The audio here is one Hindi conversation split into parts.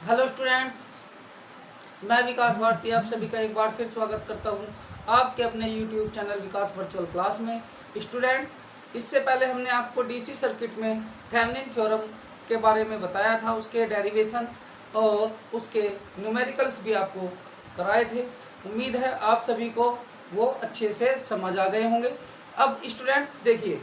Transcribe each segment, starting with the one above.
हेलो स्टूडेंट्स, मैं विकास भारती आप सभी का एक बार फिर स्वागत करता हूं आपके अपने यूट्यूब चैनल विकास वर्चुअल क्लास में। स्टूडेंट्स, इससे पहले हमने आपको डीसी सर्किट में थेवेनिन थ्योरम के बारे में बताया था, उसके डेरिवेशन और उसके न्यूमेरिकल्स भी आपको कराए थे। उम्मीद है आप सभी को वो अच्छे से समझ आ गए होंगे। अब स्टूडेंट्स देखिए,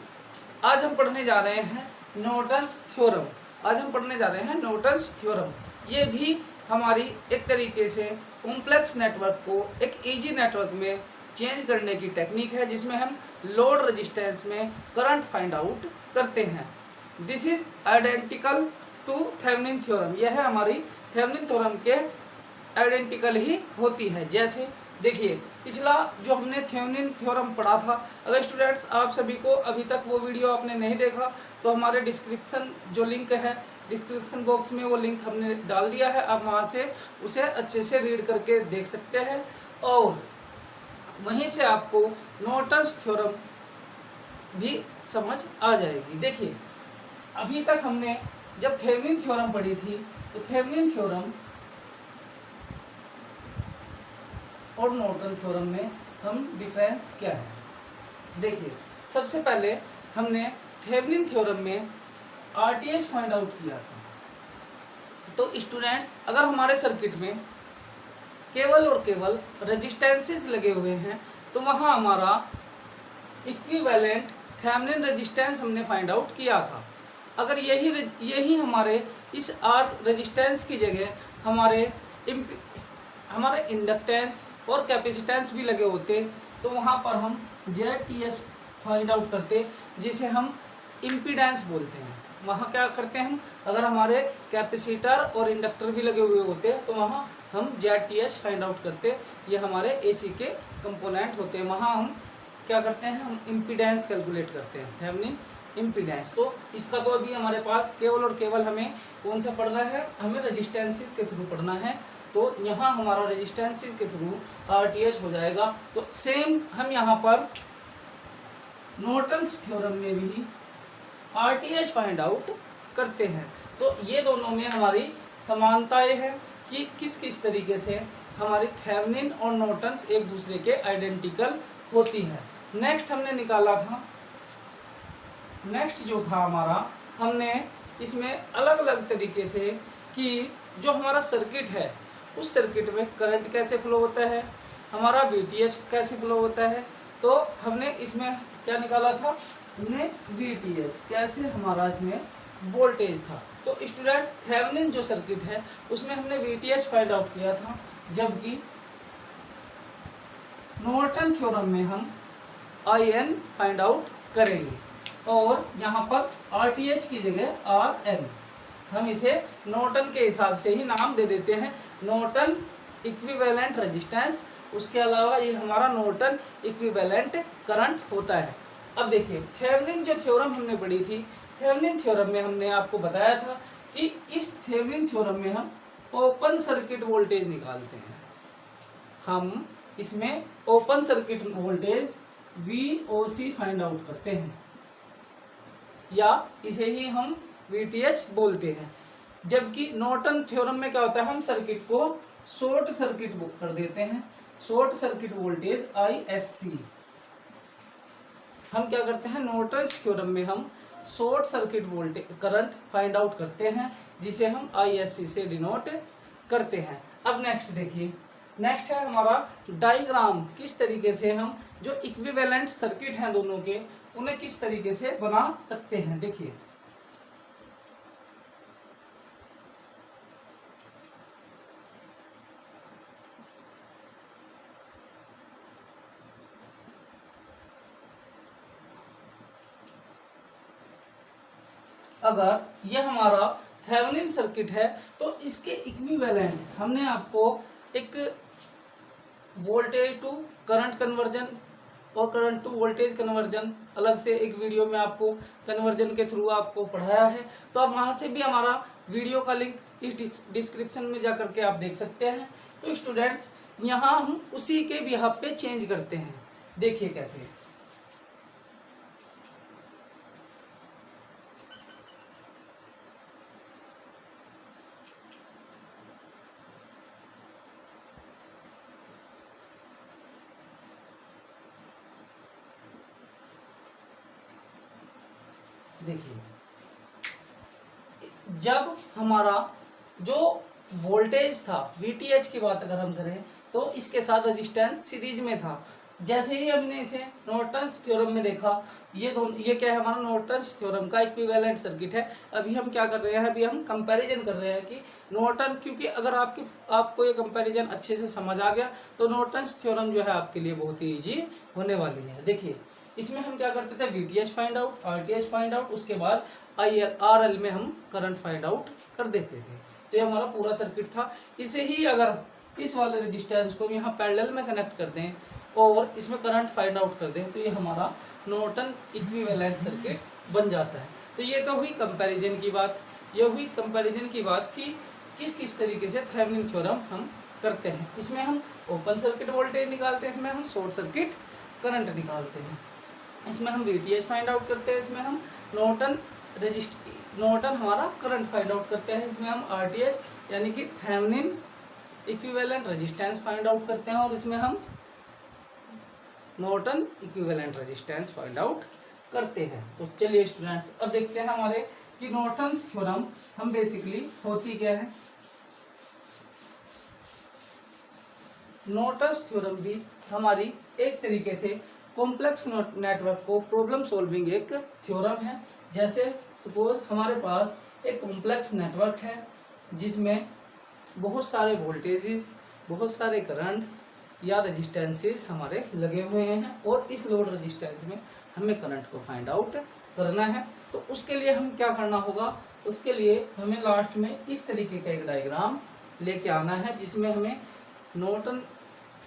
आज हम पढ़ने जा रहे हैं नॉर्टन्स थ्योरम। नॉर्टन्स थ्योरम ये भी हमारी एक तरीके से कॉम्प्लेक्स नेटवर्क को एक इजी नेटवर्क में चेंज करने की टेक्निक है, जिसमें हम लोड रेजिस्टेंस में करंट फाइंड आउट करते हैं। This is identical to Thevenin theorem. यह है हमारी थेवेनिन थ्योरम के आइडेंटिकल ही होती है। जैसे देखिए, पिछला जो हमने थेवेनिन थ्योरम पढ़ा था, अगर स्टूडेंट्स आप सभी को अभी तक वो वीडियो आपने नहीं देखा तो हमारे डिस्क्रिप्शन जो लिंक है, डिस्क्रिप्शन बॉक्स में वो लिंक हमने डाल दिया है। आप वहाँ से उसे अच्छे से रीड करके देख सकते हैं और वहीं से आपको नॉर्टन्स थ्योरम भी समझ आ जाएगी। देखिए, अभी तक हमने जब थेवेनिन थ्योरम पढ़ी थी तो थेवेनिन थ्योरम और नॉर्टन थ्योरम में हम डिफरेंस क्या है। देखिए, सबसे पहले हमने थेवेनिन थ्योरम में आरटीएच फाइंड आउट किया था। तो स्टूडेंट्स, अगर हमारे सर्किट में केवल और केवल रेजिस्टेंसेस लगे हुए हैं तो वहाँ हमारा इक्विवेलेंट थेवेनिन रेजिस्टेंस हमने फाइंड आउट किया था। अगर यही हमारे इस आर रेजिस्टेंस की जगह हमारे इंडक्टेंस और कैपेसिटेंस भी लगे होते तो वहाँ पर हम जेटीएस फाइंड आउट करते, जिसे हम इम्पीडेंस बोलते हैं। वहाँ क्या करते हैं हम, अगर हमारे कैपेसिटर और इंडक्टर भी लगे हुए होते तो वहाँ हम जेटीएच फाइंड आउट करते। ये हमारे एसी के कंपोनेंट होते हैं। वहाँ हम क्या करते हैं, हम इम्पीडेंस कैलकुलेट करते हैं, थेवेनिन इम्पीडेंस। तो इसका तो अभी हमारे पास केवल और केवल हमें कौन सा पढ़ना है, हमें रेजिस्टेंसेस के थ्रू पढ़ना है। तो यहाँ हमारा रेजिस्टेंसेस के थ्रू आरटीएच हो जाएगा। तो सेम हम यहाँ पर नॉर्टन्स थ्योरम में भी आरटीएच फाइंड आउट करते हैं। तो ये दोनों में हमारी समानताएं हैं कि किस किस तरीके से हमारी थेवेनिन और नॉर्टन्स एक दूसरे के आइडेंटिकल होती है। नेक्स्ट हमने निकाला था, नेक्स्ट जो था हमारा, हमने इसमें अलग अलग तरीके से कि जो हमारा सर्किट है उस सर्किट में करंट कैसे फ्लो होता है, हमारा वीटीएच कैसे फ्लो होता है। तो हमने इसमें क्या निकाला था, हमने वीटीएच कैसे हमारा इसमें वोल्टेज था। तो स्टूडेंट्स, थेवेनिन जो सर्किट है उसमें हमने वीटीएच फाइंड आउट किया था, जबकि नॉर्टन थ्योरम में हम आईएन फाइंड आउट करेंगे और यहाँ पर आरटीएच की जगह आरएन, हम इसे नॉर्टन के हिसाब से ही नाम दे देते हैं, नॉर्टन इक्विवेलेंट रेजिस्टेंस। उसके अलावा ये हमारा नॉर्टन इक्विवेलेंट करंट होता है। अब देखिए, थेवेनिन जो थ्योरम हमने पढ़ी थी, थेवेनिन थ्योरम में हमने आपको बताया था कि इस थेवेनिन थ्योरम में हम ओपन सर्किट वोल्टेज निकालते हैं। हम इसमें open circuit voltage VOC find out करते हैं, या इसे ही हम VTH बोलते हैं। जबकि नॉर्टन थ्योरम में क्या होता है, हम सर्किट को शॉर्ट सर्किट कर देते हैं, शॉर्ट सर्किट वोल्टेज ISC। हम क्या करते हैं, नॉर्टन थ्योरम में हम short circuit voltage current find out करते हैं, जिसे हम ISC से डिनोट करते हैं। अब नेक्स्ट देखिए, नेक्स्ट है हमारा डायग्राम, किस तरीके से हम जो इक्विवेलेंट सर्किट हैं दोनों के, उन्हें किस तरीके से बना सकते हैं। देखिए, अगर ये हमारा थेवेनिन सर्किट है तो इसके इक्विवेलेंट हमने आपको एक वोल्टेज टू करंट कन्वर्जन और करंट टू वोल्टेज कन्वर्जन अलग से एक वीडियो में आपको कन्वर्जन के थ्रू आपको पढ़ाया है। तो आप वहाँ से भी हमारा वीडियो का लिंक इस डिस्क्रिप्शन में जा करके आप देख सकते हैं। तो स्टूडेंट्स, यहाँ हम उसी के बिहाफ पे चेंज करते हैं। देखिए कैसे, देखिए, जब हमारा जो वोल्टेज था VTH की बात अगर हम करें तो इसके साथ रेजिस्टेंस सीरीज में था। जैसे ही हमने इसे नॉर्टन्स थ्योरम में देखा, ये क्या है, हमारा नॉर्टन्स थ्योरम का इक्विवेलेंट सर्किट है। अभी हम क्या कर रहे हैं, अभी हम कंपैरिजन कर रहे हैं कि नॉर्टन, क्योंकि अगर आपको ये कंपैरिजन अच्छे से समझ आ गया तो नॉर्टन्स थ्योरम जो है आपके लिए बहुत ही ईजी होने वाली है। देखिए, इसमें हम क्या करते थे, VTH find out, RTH find out, उसके बाद RL में हम करंट फाइंड आउट कर देते थे। तो ये हमारा पूरा सर्किट था। इसे ही अगर इस वाले रेजिस्टेंस को यहाँ पैरेलल में कनेक्ट कर दें और इसमें करंट फाइंड आउट कर दें तो ये हमारा नॉर्टन इक्विवेलेंट सर्किट बन जाता है। तो ये तो हुई कंपैरिजन की बात। ये हुई कंपैरिजन की बात कि किस तरीके से थेवेनिन थ्योरम हम करते हैं। इसमें हम ओपन सर्किट वोल्टेज निकालते हैं, इसमें हम शॉर्ट सर्किट करंट निकालते हैं, इसमें हम VTH फाइंड आउट करते हैं, इसमें हम नॉर्टन हमारा करंट फाइंड आउट करते हैं, इसमें हम RTH यानी कि Thevenin equivalent resistance find out करते हैं और इसमें हम Norton equivalent resistance find out करते हैं। तो चलिए स्टूडेंट्स, अब देखते हैं हमारे कि नॉर्टन्स थ्योरम हम बेसिकली होती क्या है। नॉर्टन्स थ्योरम भी हमारी एक तरीके से कॉम्प्लेक्स नेटवर्क को प्रॉब्लम सॉल्विंग एक थ्योरम है। जैसे सपोज हमारे पास एक कॉम्प्लेक्स नेटवर्क है जिसमें बहुत सारे वोल्टेजेस, बहुत सारे करंट्स या रेजिस्टेंसेस हमारे लगे हुए हैं और इस लोड रेजिस्टेंस में हमें करंट को फाइंड आउट करना है। तो उसके लिए हम क्या करना होगा, उसके लिए हमें लास्ट में इस तरीके का एक डायग्राम लेके आना है जिसमें हमें नॉर्टन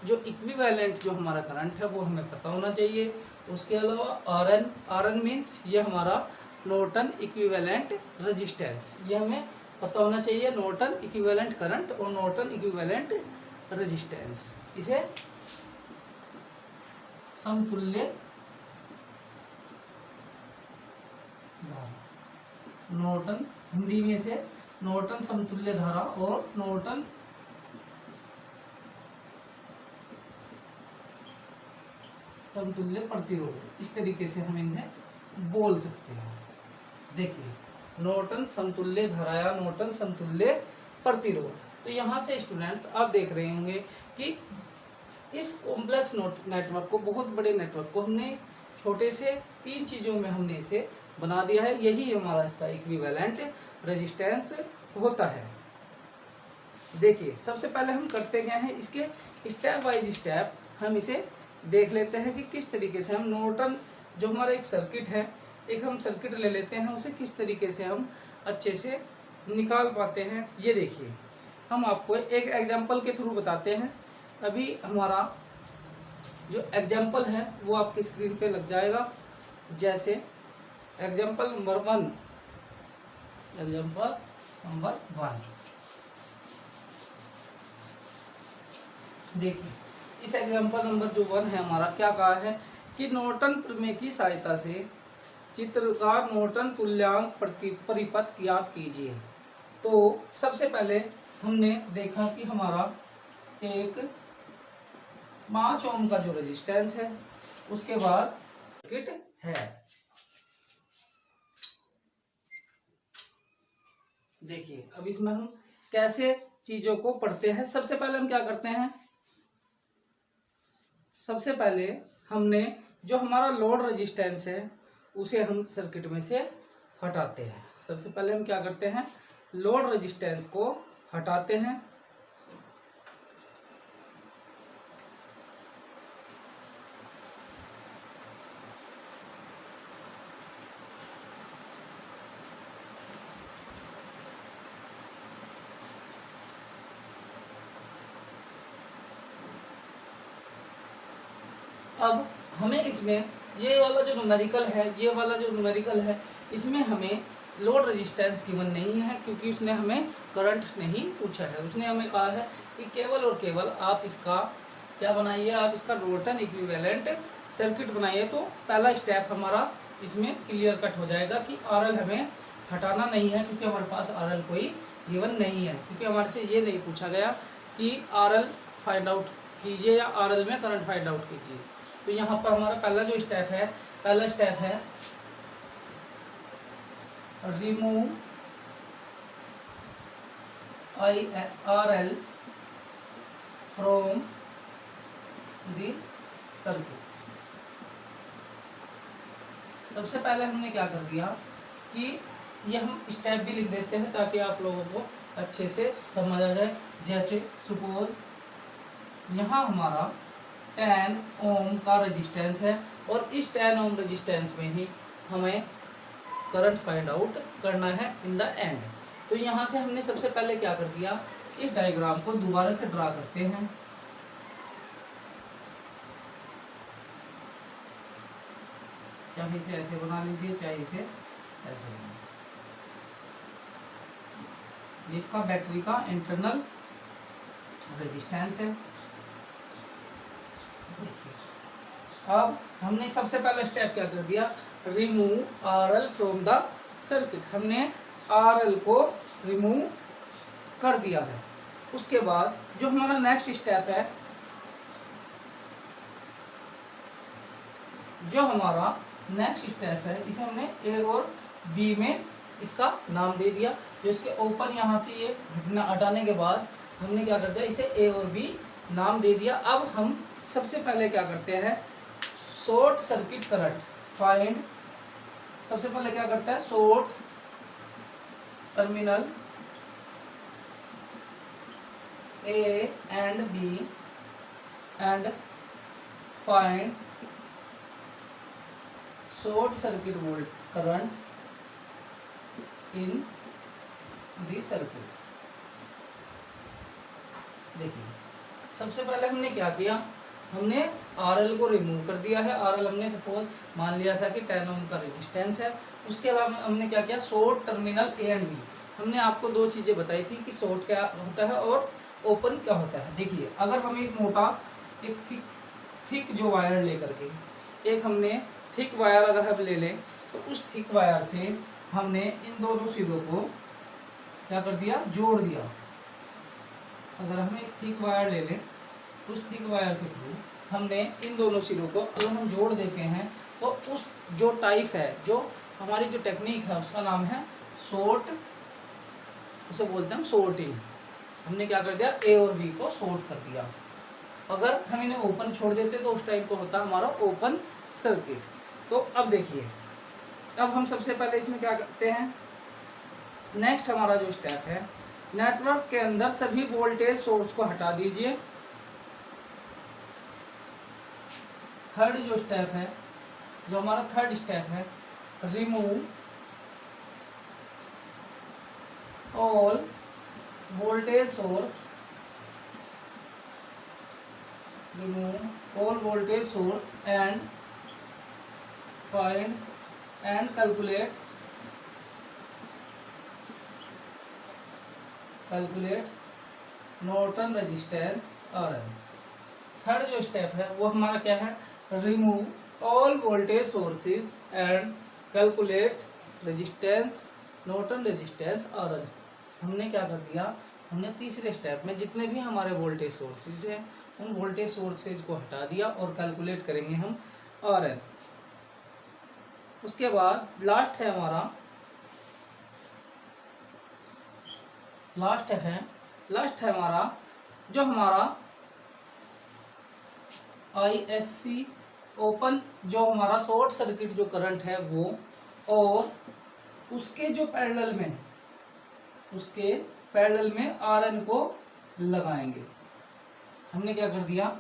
जो इक्विवेलेंट जो हमारा करंट है वो हमें पता होना चाहिए। उसके अलावा RN मीन्स ये हमारा नॉर्टन इक्विवेलेंट रेजिस्टेंस, ये हमें पता होना चाहिए। नॉर्टन इक्विवेलेंट करंट और नॉर्टन इक्विवेलेंट रेजिस्टेंस, इसे समतुल्य नॉर्टन, हिंदी में से नॉर्टन समतुल्य धारा और नॉर्टन समतुल्य प्रतिरोध, इस तरीके से हम इन्हें बोल सकते हैं। देखिए, नॉर्टन समतुल्य धारा या नॉर्टन समतुल्य प्रतिरोध। तो यहाँ से स्टूडेंट्स आप देख रहे होंगे कि इस कॉम्प्लेक्स नेटवर्क को, बहुत बड़े नेटवर्क को हमने छोटे से 3 चीज़ों में हमने इसे बना दिया है। यही हमारा इसका इक्विवेलेंट रेजिस्टेंस होता है। देखिए, सबसे पहले हम करते क्या हैं, इसके स्टेप बाय स्टेप हम इसे देख लेते हैं कि किस तरीके से हम नॉर्टन जो हमारा एक सर्किट है, एक हम सर्किट ले लेते हैं, उसे किस तरीके से हम अच्छे से निकाल पाते हैं। ये देखिए, हम आपको एक एग्जांपल के थ्रू बताते हैं। अभी हमारा जो एग्जांपल है वो आपकी स्क्रीन पे लग जाएगा। जैसे एग्जांपल नंबर 1, देखिए, इस एग्जांपल नंबर जो 1 है हमारा, क्या कहा है कि नॉर्टन प्रमेय की सहायता से चित्रकार नॉर्टन तुल्यांक परिपथ ज्ञात कीजिए। तो सबसे पहले हमने देखा कि हमारा एक 5 ओम का जो रेजिस्टेंस है, उसके बाद सर्किट है। देखिए, अब इसमें हम कैसे चीजों को पढ़ते हैं। सबसे पहले हम क्या करते हैं, सबसे पहले हमने जो हमारा लोड रेजिस्टेंस है उसे हम सर्किट में से हटाते हैं। सबसे पहले हम क्या करते हैं, लोड रेजिस्टेंस को हटाते हैं। अब हमें इसमें ये वाला जो न्यूमेरिकल है, ये वाला जो न्यूमेरिकल है, इसमें हमें लोड रेजिस्टेंस गिवन नहीं है क्योंकि उसने हमें करंट नहीं पूछा है। उसने हमें कहा है कि केवल और केवल आप इसका क्या बनाइए, आप इसका नॉर्टन इक्विवेलेंट सर्किट बनाइए। तो पहला स्टेप हमारा इसमें क्लियर कट हो जाएगा कि RL हमें हटाना नहीं है क्योंकि हमारे पास RL कोई गिवन नहीं है, क्योंकि हमारे से ये नहीं पूछा गया कि RL फाइंड आउट कीजिए या RL में करंट फाइंड आउट कीजिए। तो यहाँ पर हमारा पहला जो स्टेप है, पहला स्टेप है remove RL from the circuit. सबसे पहले हमने क्या कर दिया कि ये हम स्टेप भी लिख देते हैं ताकि आप लोगों को अच्छे से समझ आ जाए। जैसे सपोज यहाँ हमारा 10 ओम का रेजिस्टेंस है और इस 10 ओम रेजिस्टेंस में ही हमें करंट फाइंड आउट करना है इन द एंड। तो यहाँ से हमने सबसे पहले क्या कर दिया, इस डायग्राम को दोबारा से ड्रा करते हैं। चाहे इसे ऐसे बना लीजिए, चाहे इसे ऐसे बना लीजिए। इसका बैटरी का इंटरनल रेजिस्टेंस है। अब हमने सबसे पहला स्टेप क्या कर दिया, remove RL from the circuit. हमने RL को रिमूव कर दिया है। उसके बाद जो हमारा नेक्स्ट स्टेप है, इसे हमने A और B में इसका नाम दे दिया। जो इसके ओपन यहाँ से ये हटाने के बाद हमने क्या कर दिया, इसे A और B नाम दे दिया। अब हम सबसे पहले क्या करते हैं, शॉर्ट सर्किट करंट फाइंड। सबसे पहले क्या करता है, short terminal A and B and find short circuit volt current in the circuit। देखिए सबसे पहले हमने क्या किया, हमने RL को रिमूव कर दिया है। RL हमने सपोज मान लिया था कि 10 ओम का रेजिस्टेंस है। उसके अलावा हमने क्या किया, short terminal A and B। हमने आपको दो चीज़ें बताई थी कि शॉर्ट क्या होता है और ओपन क्या होता है। देखिए अगर हम एक मोटा एक थिक जो वायर लेकर के, एक हमने थिक वायर अगर हम ले लें तो उस थिक वायर से हमने इन दोनों सिरों को क्या कर दिया, जोड़ दिया। अगर हम एक थिक वायर ले लें, उस थिक वायर के थ्रू हमने इन दोनों सिरों को अगर हम जोड़ देते हैं तो उस जो टाइप है, जो हमारी जो टेक्निक है, उसका नाम है शॉर्ट, उसे बोलते हैं शॉर्टिंग। हमने क्या कर दिया, A और B को शॉर्ट कर दिया। अगर हम इन्हें ओपन छोड़ देते तो उस टाइप को होता है हमारा ओपन सर्किट। तो अब देखिए, अब हम सबसे पहले इसमें क्या करते हैं, नेक्स्ट हमारा जो स्टेप है, नेटवर्क के अंदर सभी वोल्टेज सोर्स को हटा दीजिए। थर्ड जो स्टेप है, जो हमारा थर्ड स्टेप है, remove all voltage source, remove all voltage source and find and calculate Norton resistance RL। Third जो स्टेप है वो हमारा क्या है, remove all voltage sources and calculate resistance Norton resistance RL। हमने क्या कर दिया, हमने तीसरे स्टेप में जितने भी हमारे वोल्टेज सोर्सेज हैं उन वोल्टेज सोर्सेज को हटा दिया और कैलकुलेट करेंगे हम RL। उसके बाद लास्ट है हमारा, जो हमारा ISC ओपन, जो हमारा शॉर्ट सर्किट जो करंट है वो, और उसके जो पैरेलल में RN को लगाएंगे। हमने क्या कर दिया,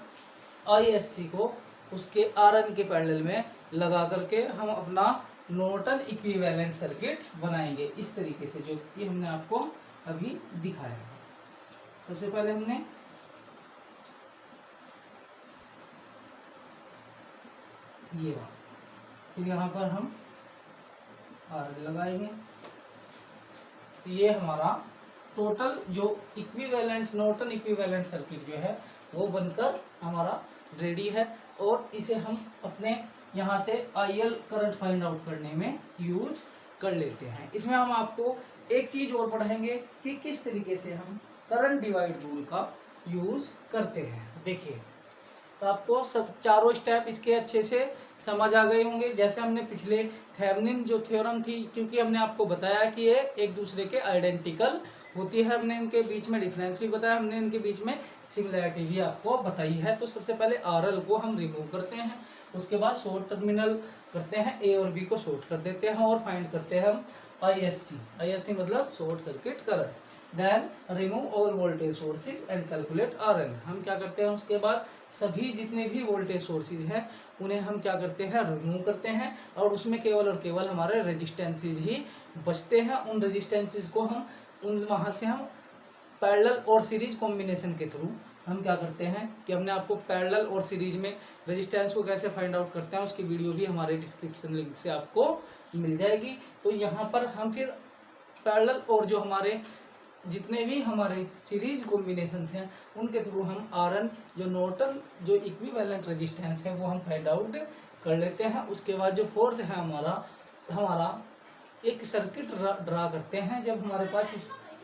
ISC को उसके RN के पैरेलल में लगा करके हम अपना नॉर्टन इक्विवेलेंट सर्किट बनाएंगे इस तरीके से, जो कि हमने आपको अभी दिखाया था। सबसे पहले हमने ये बात, फिर यहाँ पर हम RL लगाएंगे। ये हमारा टोटल जो इक्विवेलेंट नॉर्टन इक्विवेलेंट सर्किट जो है वो बनकर हमारा रेडी है, और इसे हम अपने यहाँ से IL करंट फाइंड आउट करने में यूज कर लेते हैं। इसमें हम आपको एक चीज़ और पढ़ेंगे कि किस तरीके से हम करंट डिवाइड रूल का यूज करते हैं। देखिए तो आपको सब चारों स्टेप इसके अच्छे से समझ आ गए होंगे। जैसे हमने पिछले थेवेनिन जो थ्योरम थी, क्योंकि हमने आपको बताया कि ये एक दूसरे के आइडेंटिकल होती है, हमने इनके बीच में डिफरेंस भी बताया, हमने इनके बीच में सिमिलैरिटी भी आपको बताई है। तो सबसे पहले RL को हम रिमूव करते हैं, उसके बाद शॉर्ट टर्मिनल करते हैं, A और B को शॉर्ट कर देते हैं और फाइंड करते हैं हम ISC मतलब short circuit current. Then remove all voltage sources and calculate RN। हम क्या करते हैं, उसके बाद सभी जितने भी वोल्टेज सोर्सेज हैं उन्हें हम क्या करते हैं, रिमूव करते हैं, और उसमें केवल और केवल हमारे रेजिस्टेंसेज ही बचते हैं। उन रेजिस्टेंसेज को हम वहाँ से हम पैरेलल और सीरीज कॉम्बिनेशन के थ्रू हम क्या करते हैं कि हमने आपको पैरेलल और सीरीज में रेजिस्टेंस को कैसे फाइंड आउट करते हैं उसकी वीडियो भी हमारे डिस्क्रिप्शन लिंक से आपको मिल जाएगी। तो यहाँ पर हम फिर पैरेलल और जो हमारे जितने भी हमारे सीरीज कॉम्बिनेशंस हैं उनके थ्रू हम RN जो नॉर्टन जो इक्विवेलेंट रेजिस्टेंस है वो हम फाइंड आउट कर लेते हैं। उसके बाद जो फोर्थ है हमारा एक सर्किट ड्रा करते हैं। जब हमारे पास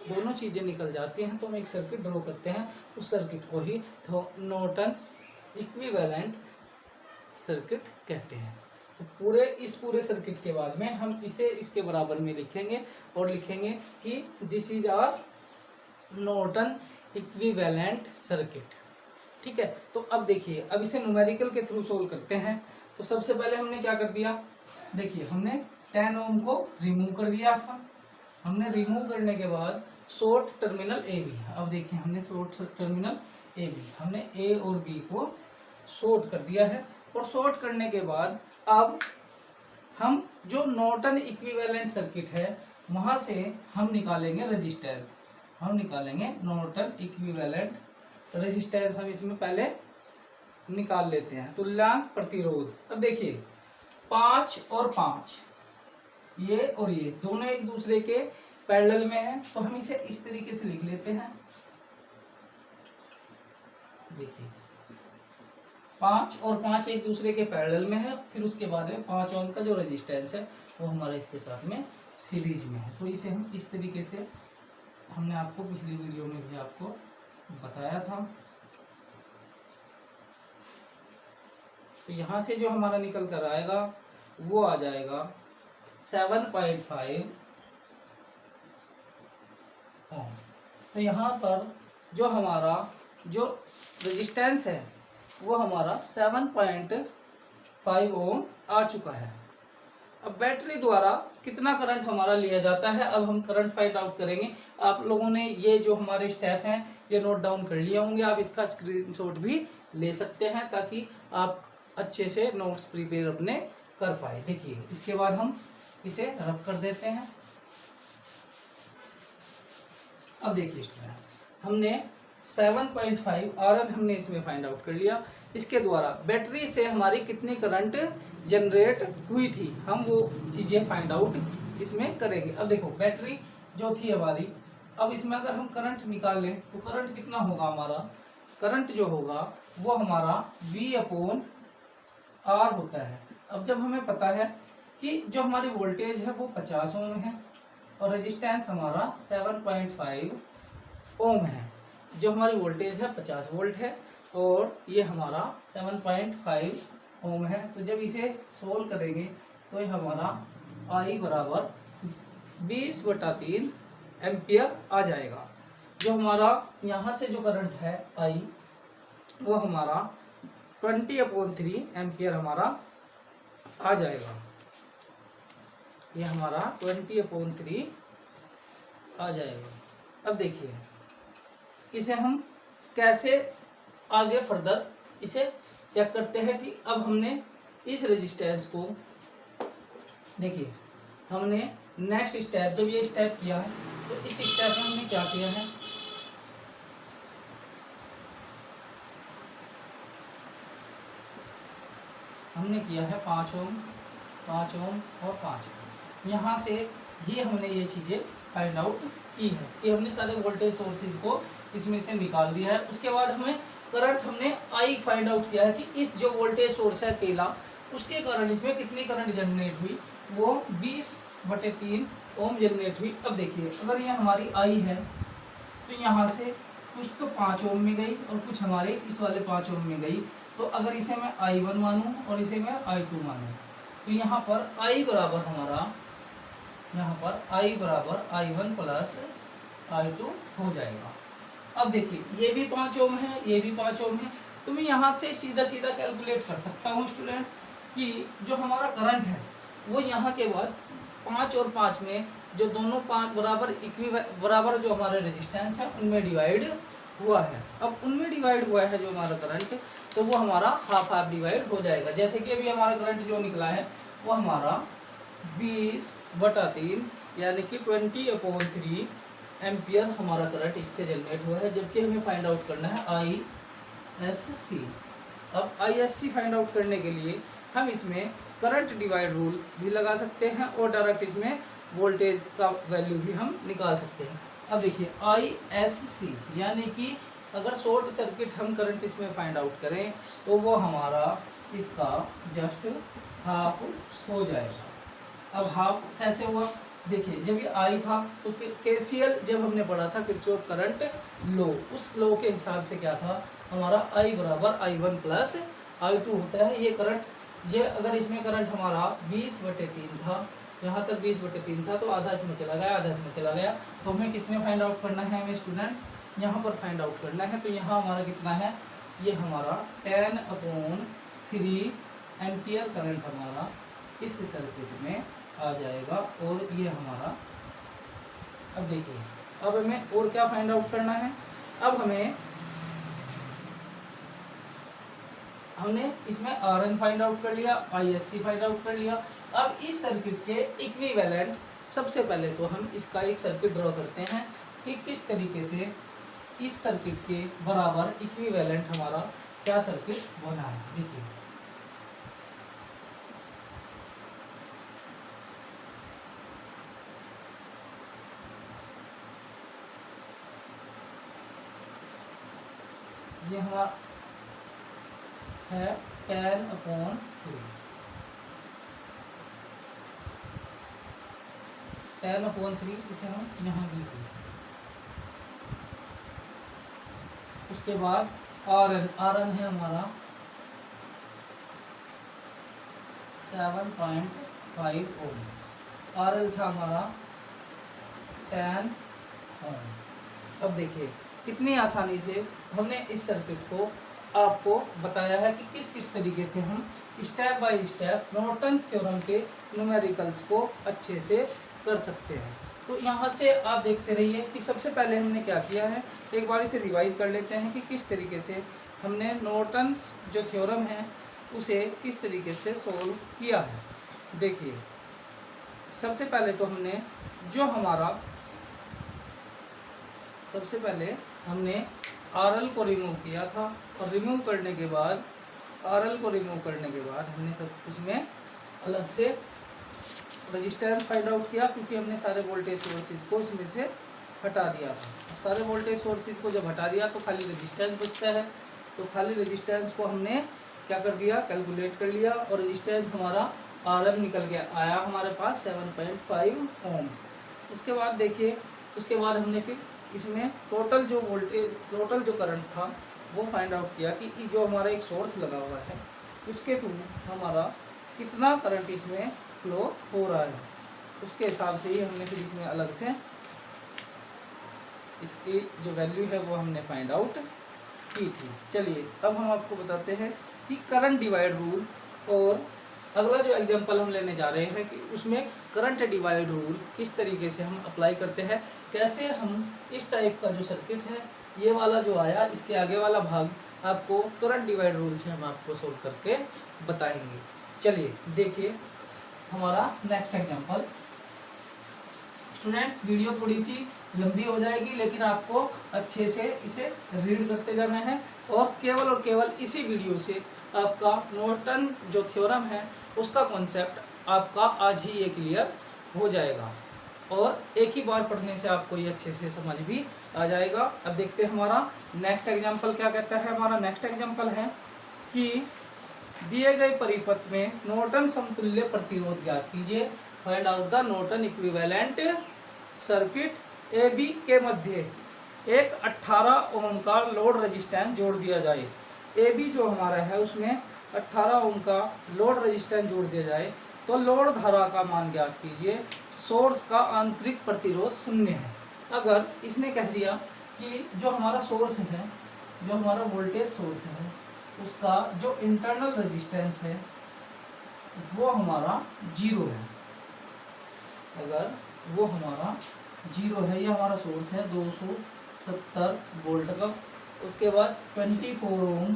दोनों चीज़ें निकल जाती हैं तो हम एक सर्किट ड्रॉ करते हैं, उस सर्किट को ही नॉर्टन्स इक्विवेलेंट सर्किट कहते हैं। तो इस पूरे सर्किट के बाद में हम इसे इसके बराबर में लिखेंगे और लिखेंगे कि this is our Norton equivalent circuit. ठीक है, तो अब देखिए, अब इसे न्यूमेरिकल के थ्रू सोल्व करते हैं। तो सबसे पहले हमने क्या कर दिया, देखिए हमने 10 ओम को रिमूव कर दिया था। हमने रिमूव करने के बाद शॉर्ट टर्मिनल AB, अब देखिए हमने शॉर्ट टर्मिनल AB, हमने A और B को शॉर्ट कर दिया है। और शॉर्ट करने के बाद अब हम जो नॉर्टन इक्विवेलेंट सर्किट है वहाँ से हम निकालेंगे रेजिस्टेंस, हम निकालेंगे नॉर्टन इक्विवेलेंट रेजिस्टेंस। हम इसमें पहले निकाल लेते हैं तुल्यांक प्रतिरोध। अब देखिए 5 और 5 ये और ये दोनों एक दूसरे के पैरेलल में है, तो हम इसे इस तरीके से लिख लेते हैं। देखिए 5 और 5 एक दूसरे के पैरेलल में है, फिर उसके बाद में 5 ओम का जो रेजिस्टेंस है वो हमारा इसके साथ में सीरीज में है। तो इसे हम इस तरीके से, हमने आपको पिछली वीडियो में भी आपको बताया था। तो यहाँ से जो हमारा निकल कर आएगा वो आ जाएगा 7.5 ओम। तो यहाँ पर जो हमारा जो रेजिस्टेंस है वो हमारा 7.5 ओम आ चुका है। अब बैटरी द्वारा कितना करंट हमारा लिया जाता है, अब हम करंट फाइंड आउट करेंगे। आप लोगों ने ये जो हमारे स्टेप हैं ये नोट डाउन कर लिए होंगे, आप इसका स्क्रीनशॉट भी ले सकते हैं ताकि आप अच्छे से नोट्स प्रिपेयर अपने कर पाए। देखिए इसके बाद हम इसे रब कर देते हैं। अब देखिए स्टूडेंट्स, हमने 7.5 RN हमने इसमें फाइंड आउट कर लिया। इसके द्वारा बैटरी से हमारी कितनी करंट जनरेट हुई थी हम वो चीज़ें फाइंड आउट इसमें करेंगे। अब देखो बैटरी जो थी हमारी, अब इसमें अगर हम करंट निकाल लें तो करंट कितना होगा, हमारा करंट जो होगा वो हमारा V/R होता है। अब जब हमें पता है कि जो हमारी वोल्टेज है वो 50 ओम है और रेजिस्टेंस हमारा 7.5 ओम है, जो हमारी वोल्टेज है 50 वोल्ट है और ये हमारा 7.5 ओम है। तो जब इसे सोल्व करेंगे तो ये हमारा I बराबर 20/3 एम्पियर आ जाएगा। जो हमारा यहाँ से जो करंट है I वो हमारा 20/3 एम्पियर हमारा आ जाएगा। ये हमारा 20/3 आ जाएगा। अब देखिए इसे हम कैसे आगे फर्दर इसे चेक करते हैं कि अब हमने इस रेजिस्टेंस को, देखिए हमने नेक्स्ट स्टेप जब ये स्टेप किया है तो इस स्टेप में हमने क्या किया है, हमने किया है 5 ओम, 5 ओम और 5 ओम। यहाँ से ये हमने ये चीज़ें फाइंड आउट की है कि हमने सारे वोल्टेज सोर्सेज को इसमें से निकाल दिया है। उसके बाद हमें करंट हमने I फाइंड आउट किया है कि इस जो वोल्टेज सोर्स है अकेला उसके कारण इसमें कितनी करंट जनरेट हुई, वो 20/3 ओम जनरेट हुई। अब देखिए अगर ये हमारी I है तो यहाँ से कुछ तो 5 ओम में गई और कुछ हमारे इस वाले 5 ओम में गई, तो अगर इसे मैं I1 मानूं और इसे मैं I2 मानूं तो यहाँ पर I बराबर हमारा, यहाँ पर I बराबर I1 प्लस I2 हो जाएगा। अब देखिए ये भी 5 ओम है, ये भी 5 ओम है, तो मैं यहाँ से सीधा सीधा कैलकुलेट कर सकता हूँ स्टूडेंट्स कि जो हमारा करंट है वो यहाँ के बाद 5 और 5 में जो दोनों 5 बराबर जो हमारे रेजिस्टेंस है उनमें डिवाइड हुआ है। अब उनमें डिवाइड हुआ है जो हमारा करंट, तो वो हमारा हाफ हाफ डिवाइड हो जाएगा। जैसे कि अभी हमारा करंट जो निकला है वो हमारा 20/3 यानी कि 20/3 एम्पियर हमारा करंट इससे जनरेट हुआ है, जबकि हमें फाइंड आउट करना है ISC। अब ISC फाइंड आउट करने के लिए हम इसमें करंट डिवाइड रूल भी लगा सकते हैं और डायरेक्ट इसमें वोल्टेज का वैल्यू भी हम निकाल सकते हैं। अब देखिए ISC यानी कि अगर शॉर्ट सर्किट हम करंट इसमें फाइंड आउट करें तो वो हमारा इसका जस्ट हाफ हो जाएगा। अब हाफ कैसे हुआ, देखिए जब ये I था तो फिर KCL जब हमने पढ़ा था किरचॉफ करंट लॉ, उस लॉ के हिसाब से क्या था हमारा I बराबर I1 प्लस I2 होता है। ये करंट, ये अगर इसमें करंट हमारा 20/3 था, यहाँ तक 20/3 था, तो आधा इसमें चला गया, आधा इसमें चला गया, तो हमें किसमें फाइंड आउट करना है हमें स्टूडेंट्स, यहाँ पर फाइंड आउट करना है। तो यहाँ हमारा कितना है, ये हमारा 10/3 एम्पियर करंट हमारा इस सर्किट में आ जाएगा। और ये हमारा, अब देखिए अब हमें और क्या फाइंड आउट करना है। अब हमने इसमें RN फाइंड आउट कर लिया, ISC फाइंड आउट कर लिया। अब इस सर्किट के इक्विवेलेंट, सबसे पहले तो हम इसका एक सर्किट ड्रॉ करते हैं कि किस तरीके से इस सर्किट के बराबर इक्विवेलेंट हमारा क्या सर्किट बना है। देखिए ये हमारा है 10/3, 10/3 इसे हम यहाँ लिखें। उसके बाद RN है हमारा 7.5 ओम, RL था हमारा 10 ओम। अब देखिए कितनी आसानी से हमने इस सर्किट को आपको बताया है कि किस किस तरीके से हम step by step Norton theorem के न्यूमेरिकल्स को अच्छे से कर सकते हैं। तो यहाँ से आप देखते रहिए कि सबसे पहले हमने क्या किया है, एक बार इसे रिवाइज कर लेते हैं कि किस तरीके से हमने नॉर्टन्स जो थ्योरम है उसे किस तरीके से सोल्व किया है। देखिए सबसे पहले तो हमने जो हमारा, सबसे पहले हमने RL को रिमूव किया था और रिमूव करने के बाद हमने सब कुछ में अलग से रजिस्टेंस फाइंड आउट किया, क्योंकि हमने सारे वोल्टेज सोर्सेज को इसमें से हटा दिया था। सारे वोल्टेज सोर्सेज को जब हटा दिया तो खाली रजिस्टेंस बचता है, तो खाली रजिस्टेंस को हमने क्या कर दिया, कैलकुलेट कर लिया और रजिस्टेंस हमारा RM निकल गया, आया हमारे पास 7.5 ओम। उसके बाद देखिए, उसके बाद हमने फिर इसमें टोटल जो वोल्टेज, टोटल जो करंट था वो फाइंड आउट किया कि जो हमारा एक सोर्स लगा हुआ है उसके थ्रू हमारा कितना करंट इसमें फ्लो हो रहा है, उसके हिसाब से ही हमने फिर इसमें अलग से इसकी जो वैल्यू है वो हमने फाइंड आउट की थी। चलिए अब हम आपको बताते हैं कि करंट डिवाइड रूल, और अगला जो एग्जांपल हम लेने जा रहे हैं कि उसमें करंट डिवाइड रूल किस तरीके से हम अप्लाई करते हैं, कैसे हम इस टाइप का जो सर्किट है ये वाला जो आया, इसके आगे वाला भाग आपको करंट डिवाइड रूल से हम आपको सोल्व करके बताएंगे। चलिए देखिए हमारा नेक्स्ट एग्जांपल। स्टूडेंट्स वीडियो थोड़ी सी लंबी हो जाएगी, लेकिन आपको अच्छे से इसे रीड करते जाना है और केवल इसी वीडियो से आपका नॉर्टन जो थ्योरम है उसका कॉन्सेप्ट आपका आज ही ये क्लियर हो जाएगा और एक ही बार पढ़ने से आपको ये अच्छे से समझ भी आ जाएगा। अब देखते हैं हमारा नेक्स्ट एग्जांपल क्या कहता है। हमारा नेक्स्ट एग्जांपल है कि दिए गए परिपथ में नॉर्टन समतुल्य प्रतिरोध ज्ञात कीजिए, find out the Norton equivalent circuit A B के मध्य एक 18 ओम का लोड रेजिस्टेंस जोड़ दिया जाए। ए बी जो हमारा है उसमें 18 ओम का लोड रेजिस्टेंस जोड़ दिया जाए तो लोड धारा का मान ज्ञात कीजिए। सोर्स का आंतरिक प्रतिरोध 0 है। अगर इसने कह दिया कि जो हमारा सोर्स है, जो हमारा वोल्टेज सोर्स है, उसका जो इंटरनल रेजिस्टेंस है वो हमारा 0 है। अगर वो हमारा 0 है, ये हमारा सोर्स है 270 वोल्ट का। उसके बाद 24 ओम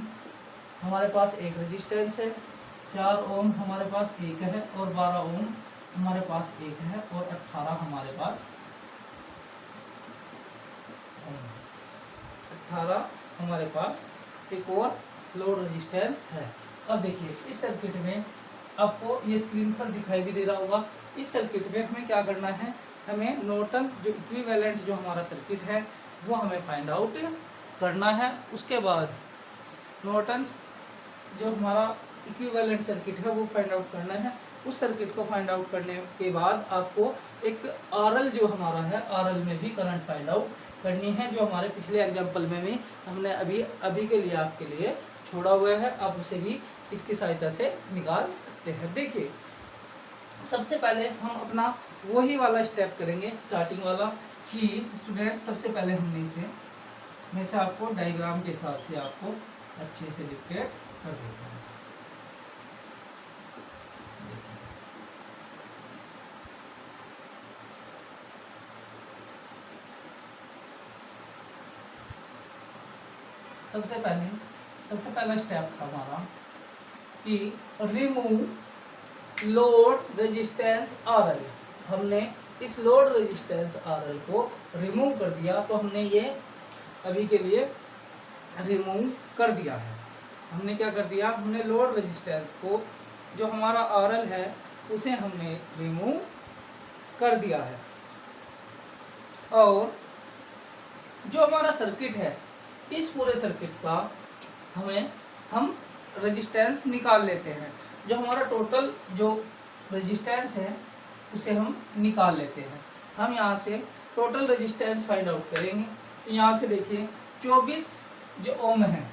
हमारे पास एक रेजिस्टेंस है, 4 ओम हमारे पास एक है और 12 ओम हमारे पास एक है और 18 हमारे पास 18 हमारे पास एक और लोड रेजिस्टेंस है। अब देखिए इस सर्किट में आपको ये स्क्रीन पर दिखाई भी दे रहा होगा। इस सर्किट में हमें क्या करना है, हमें नॉर्टन जो इक्विवेलेंट जो हमारा सर्किट है वो हमें फाइंड आउट करना है। उसके बाद नॉर्टन्स जो हमारा इक्विवेलेंट सर्किट है वो फाइंड आउट करना है। उस सर्किट को फाइंड आउट करने के बाद आपको एक आरएल जो हमारा है, आरएल में भी करंट फाइंड आउट करनी है, जो हमारे पिछले एग्जाम्पल में भी हमने अभी के लिए आपके लिए छोड़ा हुआ है। आप उसे भी इसकी सहायता से निकाल सकते हैं। देखिए सबसे पहले हम अपना वही वाला स्टेप करेंगे, स्टार्टिंग वाला, कि स्टूडेंट सबसे पहले हमने इसे मैं से आपको डायग्राम के हिसाब से आपको अच्छे से डिक्टेट कर देता हूँ। सबसे पहला स्टेप था हमारा कि रिमूव लोड रेजिस्टेंस आरएल। हमने इस लोड रेजिस्टेंस आरएल को रिमूव कर दिया, तो हमने ये अभी के लिए रिमूव कर दिया है। हमने क्या कर दिया, हमने लोड रेजिस्टेंस को जो हमारा आरएल है उसे हमने रिमूव कर दिया है। और जो हमारा सर्किट है, इस पूरे सर्किट का हम रेजिस्टेंस निकाल लेते हैं। जो हमारा टोटल जो रेजिस्टेंस है उसे हम निकाल लेते हैं। हम यहाँ से टोटल रेजिस्टेंस फाइंड आउट करेंगे। तो यहाँ से देखिए 24 जो ओम है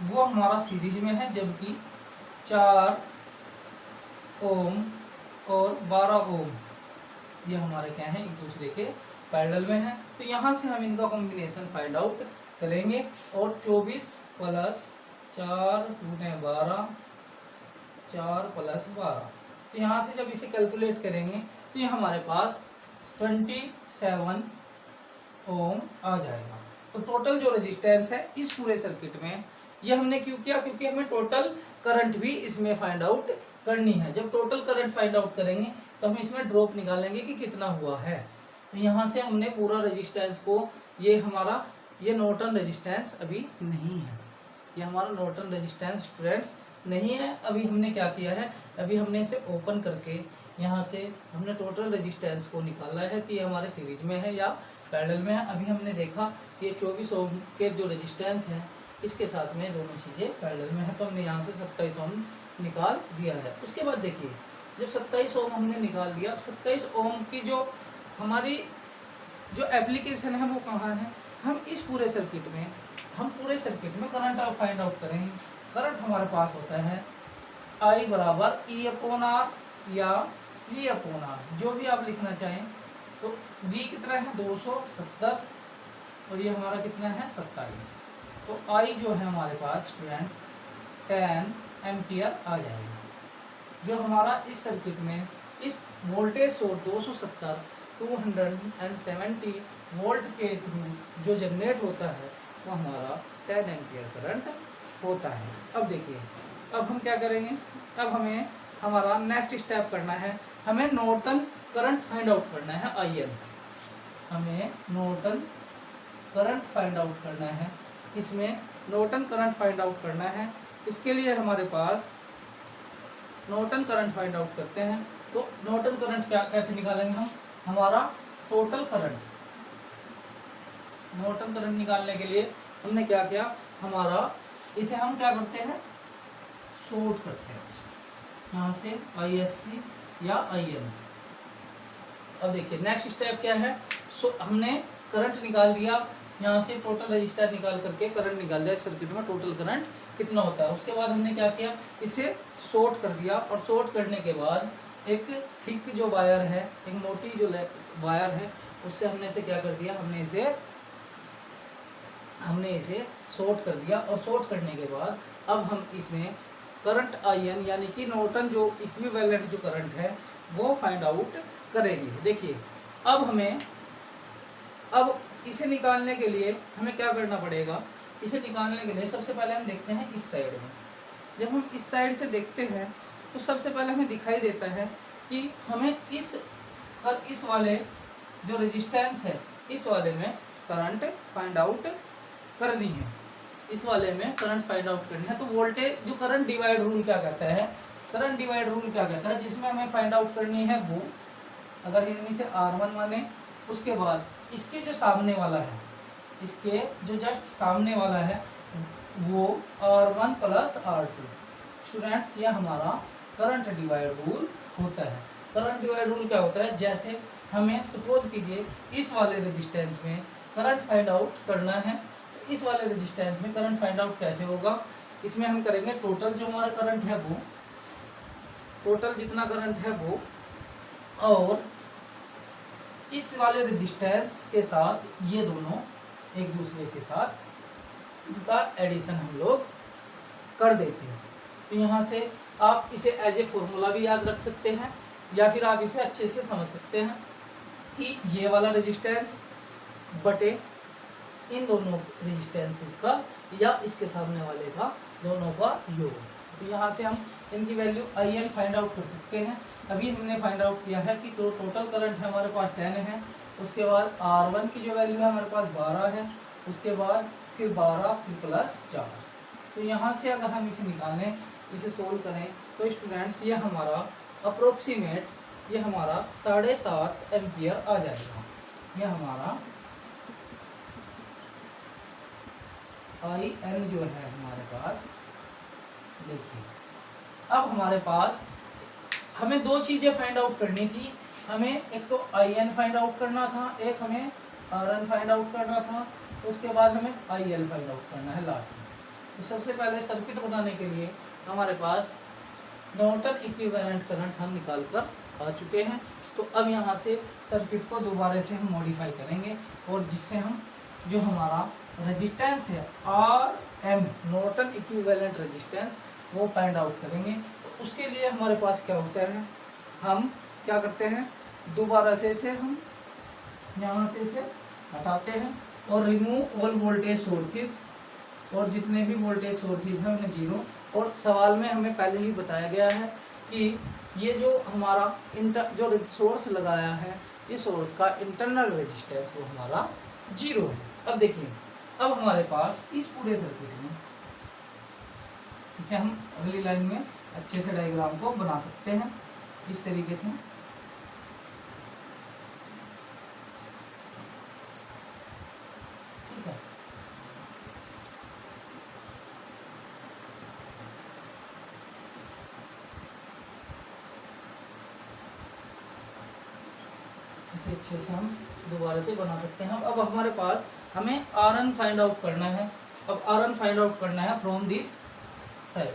वो हमारा सीरीज में है, जबकि 4 ओम और 12 ओम ये हमारे क्या हैं, एक दूसरे के पैरेलल में है। तो यहाँ से हम इनका कॉम्बिनेशन फाइंड आउट करेंगे और 24 प्लस 4 दूने 12, 4 प्लस 12, तो यहाँ से जब इसे कैलकुलेट करेंगे तो ये हमारे पास 27 ओम आ जाएगा। तो टोटल जो रेजिस्टेंस है इस पूरे सर्किट में, ये हमने क्यों किया, क्योंकि हमें टोटल करंट भी इसमें फाइंड आउट करनी है। जब टोटल करंट फाइंड आउट करेंगे तो हम इसमें ड्रॉप निकालेंगे कि कितना हुआ है। तो यहाँ से हमने पूरा रेजिस्टेंस को, ये नॉर्टन रेजिस्टेंस अभी नहीं है, ये हमारा नॉर्टन रेजिस्टेंस स्टूडेंट्स नहीं है। अभी हमने क्या किया है, अभी हमने इसे ओपन करके यहाँ से हमने टोटल रेजिस्टेंस को निकाला है कि ये हमारे सीरीज में है या पैरेलल में है। अभी हमने देखा कि ये 24 ओम के जो रेजिस्टेंस है इसके साथ में दोनों चीज़ें पैरेलल में है, तो हमने यहाँ से 27 ओम निकाल दिया है। उसके बाद देखिए जब 27 ओम हमने निकाल दिया, 27 ओम की जो हमारी जो एप्लीकेशन है वो कहाँ है, हम इस पूरे सर्किट में करंट फाइंड आउट करेंगे। करंट हमारे पास होता है I बराबर E/R या V/R, जो भी आप लिखना चाहें। तो V कितना है 270 और ये हमारा कितना है 27, तो I जो है हमारे पास स्टूडेंट्स 10 एम्पियर आ जाएगा। जो हमारा इस सर्किट में इस वोल्टेज सोर्स 270 वोल्ट के थ्रू जो जनरेट होता है वो हमारा 10 एम्पियर करंट होता है। अब देखिए अब हम क्या करेंगे, अब हमें हमारा नेक्स्ट स्टेप करना है, हमें नॉर्टन करंट फाइंड आउट करना है IN। हमें नॉर्टन करंट फाइंड आउट करना है, इसमें नॉर्टन करंट फाइंड आउट करना है। इसके लिए हमारे पास नॉर्टन करंट फाइंड आउट करते हैं। तो नॉर्टन करंट कैसे निकालेंगे हम, हमारा टोटल करंट, नॉर्टन करंट निकालने के लिए हमने क्या किया, हमारा इसे हम क्या करते हैं, शॉर्ट करते हैं यहाँ से ISC या IN। अब देखिए नेक्स्ट स्टेप क्या है, हमने करंट निकाल दिया, यहाँ से टोटल रजिस्टर निकाल करके करंट निकाल दिया, सर्किट में टोटल करंट कितना होता है। उसके बाद हमने क्या किया, इसे शॉर्ट कर दिया, और शॉर्ट करने के बाद एक थिक जो वायर है, एक मोटी जो वायर है, उससे हमने इसे क्या कर दिया, हमने इसे शॉर्ट कर दिया। और शॉर्ट करने के बाद अब हम इसमें करंट IN यानी कि नॉर्टन जो इक्विवेलेंट जो करंट है वो फाइंड आउट करेंगे। देखिए अब इसे निकालने के लिए हमें क्या करना पड़ेगा, इसे निकालने के लिए सबसे पहले हम देखते हैं इस साइड में। जब हम इस साइड से देखते हैं तो सबसे पहले हमें दिखाई देता है कि हमें इस वाले जो रेजिस्टेंस है, इस वाले में करंट फाइंड आउट करनी है, इस वाले में करंट फाइंड आउट करनी है। तो वोल्टेज जो करंट डिवाइड रूल क्या कहता है, करंट डिवाइड रूल क्या कहता है, जिसमें हमें फाइंड आउट करनी है वो, अगर हम इसे R1 माने, उसके बाद इसके जो सामने वाला है, इसके जो जस्ट सामने वाला है वो R1 प्लस R2। स्टूडेंट्स, यह हमारा करंट डिवाइड रूल होता है। करंट डिवाइड रूल क्या होता है, जैसे हमें सपोज कीजिए इस वाले रेजिस्टेंस में करंट फाइंड आउट करना है, तो इस वाले रेजिस्टेंस में करंट फाइंड आउट कैसे होगा, इसमें हम करेंगे टोटल जो हमारा करंट है वो, टोटल जितना करंट है वो, और इस वाले रेजिस्टेंस के साथ ये दोनों एक दूसरे के साथ इनका एडिशन हम लोग कर देते हैं। तो यहाँ से आप इसे एज ए फॉर्मूला भी याद रख सकते हैं, या फिर आप इसे अच्छे से समझ सकते हैं कि ये वाला रेजिस्टेंस बटे इन दोनों रेजिस्टेंसेस का या इसके सामने वाले का दोनों का योग। तो यहाँ से हम इनकी वैल्यू IN फाइंड आउट कर सकते हैं। अभी हमने फाइंड आउट किया है कि तो टोटल करंट है हमारे पास 10 है, उसके बाद R1 की जो वैल्यू है हमारे पास 12 है, उसके बाद फिर 12 फिर प्लस 4। तो यहाँ से अगर हम इसे निकालें, इसे सोल्व करें, तो स्टूडेंट्स ये हमारा अप्रोक्सीमेट, ये हमारा 7.5 एम्पियर आ जाएगा। ये हमारा IN जो है हमारे पास, देखिए अब हमारे पास हमें दो चीज़ें फाइंड आउट करनी थी। हमें एक तो IN फाइंड आउट करना था, एक हमें RN फाइंड आउट करना था, उसके बाद हमें IL फाइंड आउट करना है लास्ट में। तो सबसे पहले सर्किट बनाने के लिए हमारे पास नॉर्टन इक्विवेलेंट करंट हम निकाल कर आ चुके हैं। तो अब यहाँ से सर्किट को दोबारा से हम मॉडिफाई करेंगे, और जिससे हम जो हमारा रेजिस्टेंस है RM नॉर्टन इक्विवेलेंट रेजिस्टेंस वो फाइंड आउट करेंगे। तो उसके लिए हमारे पास क्या होता है, हम क्या करते हैं, दोबारा से इसे हम यहाँ से इसे हटाते हैं और रिमूव ऑल वोल्टेज सोर्सेज, और जितने भी वोल्टेज सोर्सेज हैं उन्हें जीरो। और सवाल में हमें पहले ही बताया गया है कि ये जो हमारा जो सोर्स लगाया है, इस सोर्स का इंटरनल रेजिस्टेंस वो हमारा 0 है। अब देखिए, अब हमारे पास इस पूरे सर्किट में इसे हम अगली लाइन में अच्छे से डायग्राम को बना सकते हैं इस तरीके से। ठीक है, इसे अच्छे से हम दोबारा से बना सकते हैं। अब हमारे पास हमें RN फाइंड आउट करना है। अब RN फाइंड आउट करना है फ्रॉम दिस साइड।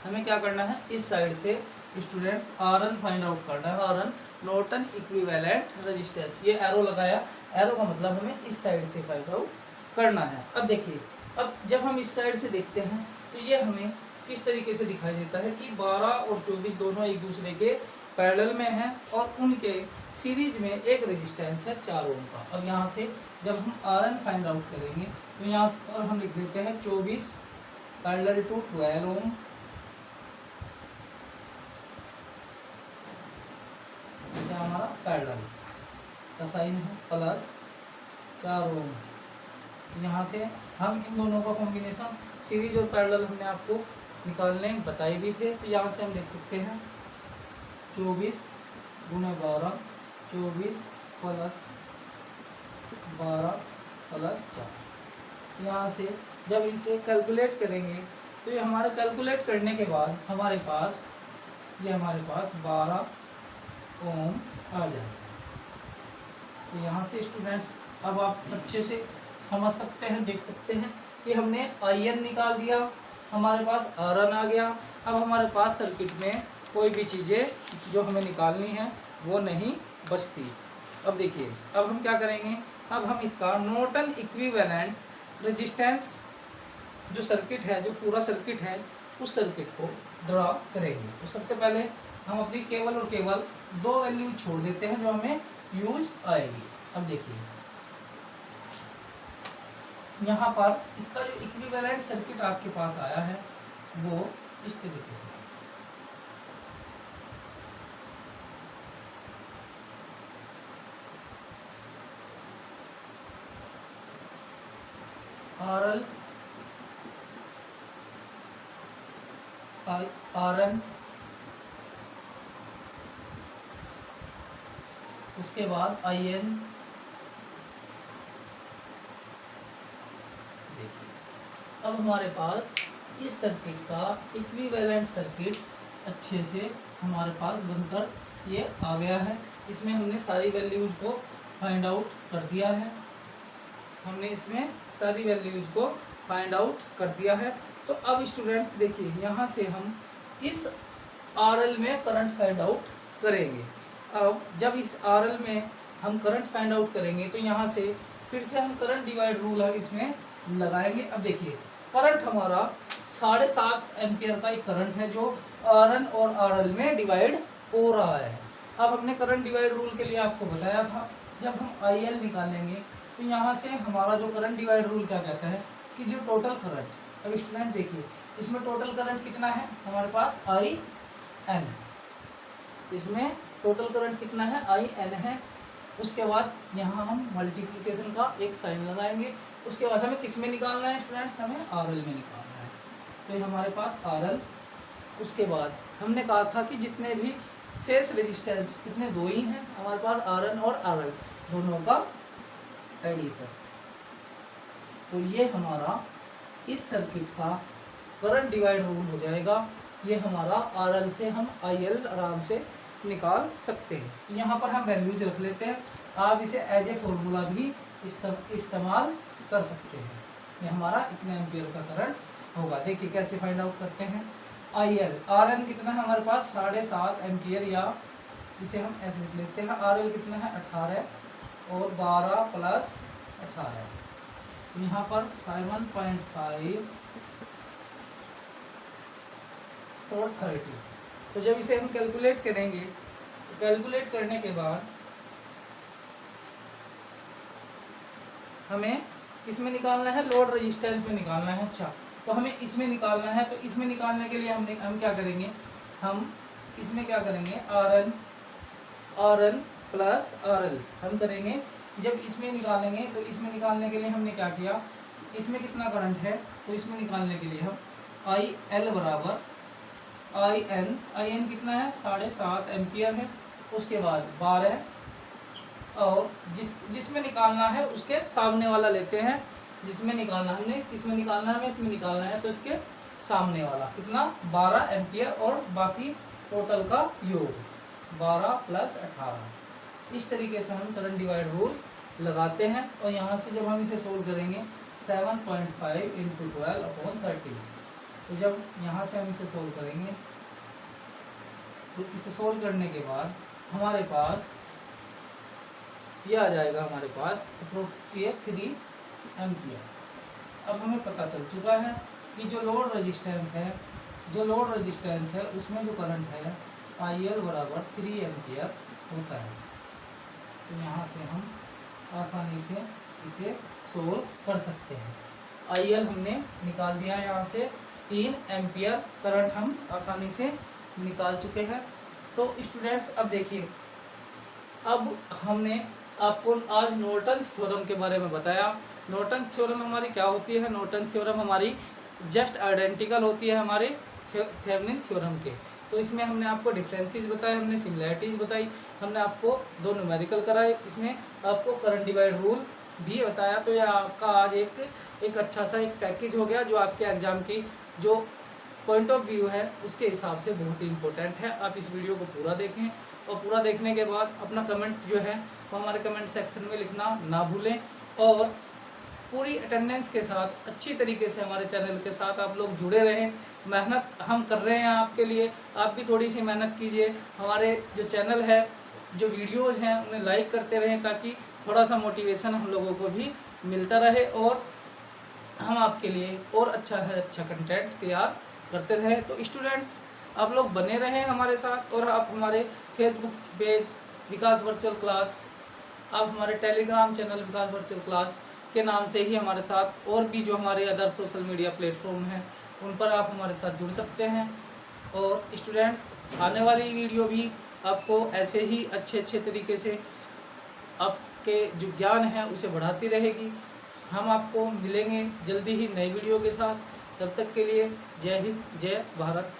हमें क्या करना है, इस साइड से स्टूडेंट्स RN फाइंड आउट करना है। RN नॉर्टन इक्विवेलेंट रेजिस्टेंस, ये एरो लगाया, एरो का मतलब हमें इस साइड से फाइंड आउट करना है। अब देखिए, अब जब हम इस साइड से देखते हैं तो ये हमें किस तरीके से दिखाई देता है कि 12 और 24 दोनों एक दूसरे के पैरेलल में हैं, और उनके सीरीज में एक रेजिस्टेंस है 4 ओम का। अब यहाँ से जब हम RN फाइंड आउट करेंगे तो यहाँ पर हम लिख देते हैं 24 पैरेलल टू 12 ओम, क्या हमारा पैरेलल का साइन है, प्लस 4 ओम। यहाँ से हम इन दोनों का कॉम्बिनेशन सीरीज और पैरेलल हमने आपको निकालने बताए भी थे। तो यहाँ से हम देख सकते हैं 24 गुणे 12, 24 प्लस 12 प्लस 4। यहाँ से जब इसे कैलकुलेट करेंगे तो ये हमारे कैलकुलेट करने के बाद हमारे पास 12 ओम आ जाएगा। तो यहाँ से स्टूडेंट्स अब आप अच्छे से समझ सकते हैं, देख सकते हैं कि हमने IN निकाल दिया, हमारे पास आरन आ गया। अब हमारे पास सर्किट में कोई भी चीज़ें जो हमें निकालनी है वो नहीं बचती। अब देखिए, अब हम क्या करेंगे, अब हम इसका नॉर्टन इक्विवेलेंट रेजिस्टेंस जो सर्किट है, जो पूरा सर्किट है, उस सर्किट को ड्रा करेंगे। तो सबसे पहले हम अपनी केवल और केवल 2 वैल्यू छोड़ देते हैं जो हमें यूज आएगी। अब देखिए यहाँ पर इसका जो इक्विवेलेंट सर्किट आपके पास आया है वो इस तरीके से RL RN, उसके बाद IN। देखिए अब हमारे पास इस सर्किट का इक्विवेलेंट सर्किट अच्छे से हमारे पास बनकर ये आ गया है। इसमें हमने सारी वैल्यूज को फाइंड आउट कर दिया है, हमने इसमें सारी वैल्यूज को फाइंड आउट कर दिया है। तो अब स्टूडेंट देखिए यहाँ से हम इस RL में करंट फाइंड आउट करेंगे। अब जब इस RL में हम करंट फाइंड आउट करेंगे तो यहाँ से फिर से हम करंट डिवाइड रूल इसमें लगाएंगे। अब देखिए करंट हमारा 7.5 एम्पियर का एक करंट है जो RN और RL में डिवाइड हो रहा है। अब हमने करंट डिवाइड रूल के लिए आपको बताया था, जब हम IL निकालेंगे तो यहाँ से हमारा जो करंट डिवाइड रूल क्या कहता है कि जो टोटल करंट, अब स्टूडेंट देखिए इसमें टोटल करंट कितना है हमारे पास IN, इसमें टोटल करंट कितना है IN है। उसके बाद यहाँ हम मल्टीप्लिकेशन का एक साइन लगाएंगे। उसके बाद हमें किस में निकालना है स्टूडेंट्स, हमें RL में निकालना है। तो ये हमारे पास RL, उसके बाद हमने कहा था कि जितने भी शेष रेजिस्टेंस कितने 2 ही हैं हमारे पास, RN और RL दोनों का एडिशन। तो ये हमारा इस सर्किट का करंट डिवाइड रूल हो जाएगा। ये हमारा RL से हम IL आराम से निकाल सकते हैं। यहाँ पर हम वैल्यूज रख लेते हैं, आप इसे एज ए फॉर्मूला भी इस्तेमाल कर सकते हैं। ये हमारा इतने एम्पियर का करंट होगा। देखिए कैसे फाइंड आउट करते हैं। IL, RN कितना है हमारे पास 7.5 एम्पियर, या इसे हम ऐसे लिख लेते हैं RL कितना है 18 और 12 प्लस 18, यहाँ पर 7.5 और 30। तो जब इसे हम कैलकुलेट करेंगे तो कैलकुलेट करने के बाद हमें किसमें निकालना है, लोड रेजिस्टेंस में निकालना है। अच्छा, तो हमें इसमें निकालना है। तो इसमें निकालने के लिए हम क्या करेंगे, हम इसमें क्या करेंगे RN प्लस RL हम करेंगे। जब इसमें निकालेंगे तो इसमें निकालने के लिए हमने क्या किया, इसमें कितना करंट है तो इसमें निकालने के लिए हम IL बराबर IN कितना है 7.5 एम्पियर है। उसके बाद 12 और जिसमें निकालना है उसके सामने वाला लेते हैं। जिसमें निकालना हमने किसमें निकालना है, हमें इसमें निकालना है, तो इसके सामने वाला कितना 12 एम्पियर और बाकी टोटल का योग 12 प्लस 18। इस तरीके से हम करंट डिवाइड रूल लगाते हैं। और यहाँ से जब हम इसे सोल्व करेंगे 7.5 × 12/30, तो जब यहाँ से हम इसे सोल्व करेंगे तो इसे सोल्व करने के बाद हमारे पास ये आ जाएगा, हमारे पास अप्रोक्सीमेट 3 एम्पियर। अब हमें पता चल चुका है कि जो लोड रेजिस्टेंस है उसमें जो करंट है IL बराबर 3 एम्पियर होता है। तो यहाँ से हम आसानी से इसे सोल्व कर सकते हैं। IL हमने निकाल दिया है, यहाँ से 3 एम्पियर करंट हम आसानी से निकाल चुके हैं। तो स्टूडेंट्स अब देखिए, अब हमने आपको आज नॉर्टन्स थ्योरम के बारे में बताया। नॉर्टन्स थ्योरम हमारी क्या होती है, नॉर्टन्स थ्योरम हमारी जस्ट आइडेंटिकल होती है हमारे थेवेनिन थ्योरम के। तो इसमें हमने आपको डिफरेंसेस बताए, हमने सिमिलैरिटीज़ बताई, हमने आपको 2 न्यूमेरिकल कराए, इसमें आपको करंट डिवाइड रूल भी बताया। तो यह आपका आज एक अच्छा सा एक पैकेज हो गया जो आपके एग्ज़ाम की जो पॉइंट ऑफ व्यू है उसके हिसाब से बहुत ही इंपॉर्टेंट है। आप इस वीडियो को पूरा देखें और पूरा देखने के बाद अपना कमेंट जो है वो हमारे कमेंट सेक्शन में लिखना ना भूलें। और पूरी अटेंडेंस के साथ अच्छी तरीके से हमारे चैनल के साथ आप लोग जुड़े रहें। मेहनत हम कर रहे हैं आपके लिए, आप भी थोड़ी सी मेहनत कीजिए। हमारे जो चैनल है, जो वीडियोज़ हैं उन्हें लाइक करते रहें ताकि थोड़ा सा मोटिवेशन हम लोगों को भी मिलता रहे और हम आपके लिए और अच्छा कंटेंट तैयार करते रहें। तो स्टूडेंट्स, आप लोग बने रहें हमारे साथ और आप हमारे फेसबुक पेज विकास वर्चुअल क्लास, आप हमारे टेलीग्राम चैनल विकास वर्चुअल क्लास के नाम से ही हमारे साथ और भी जो हमारे अदर सोशल मीडिया प्लेटफॉर्म हैं उन पर आप हमारे साथ जुड़ सकते हैं। और स्टूडेंट्स, आने वाली वीडियो भी आपको ऐसे ही अच्छे तरीके से आपके जो ज्ञान है उसे बढ़ाती रहेगी। हम आपको मिलेंगे जल्दी ही नई वीडियो के साथ। तब तक के लिए जय हिंद, जय भारत।